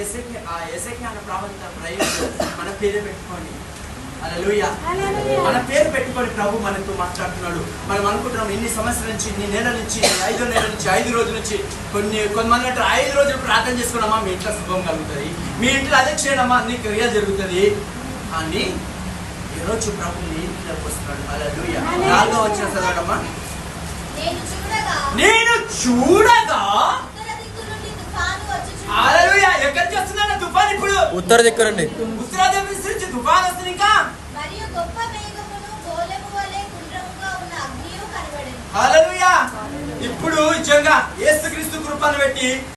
ఎసెకియా అనే ప్రవక్త మన పేరు పెట్టుకోండి. హల్లెలూయా. మన పేరు పెట్టుకొని ప్రభు మనతో మాట్లాడుతున్నాడు. మనం అనుకుంటున్నాం ఇన్ని సంవత్సరాల నుంచి, ఇన్ని నెలల నుంచి, 5 నెలల నుంచి, 5 రోజుల నుంచి, కొంతమంది అంటే 5 రోజులు ప్రార్థన చేసుకున్నామా మీ ఇంట్లో శుభం కలుగుతుంది, మీ ఇంట్లో అదే చేయడమా నీ క్రియ జరుగుతుంది అని ఈరోజు ప్రభు నీ ఇంట్లోకి వస్తున్నాడు. హల్లెలూయా. 4వ వచనం చదవడమ్మా. నేను చూడగా హల్లెలూయా. ఎక్కడి నుంచి వస్తుందన్న తుఫాన్? ఇప్పుడు ఉత్తర దిక్కు నుండి. ఉత్తర దిక్కు నుంచి తుఫాన్ వస్తుంది. ఇంకా హల్లెలూయా. ఇప్పుడు నిజంగా యేసుక్రీస్తు కృపను పెట్టి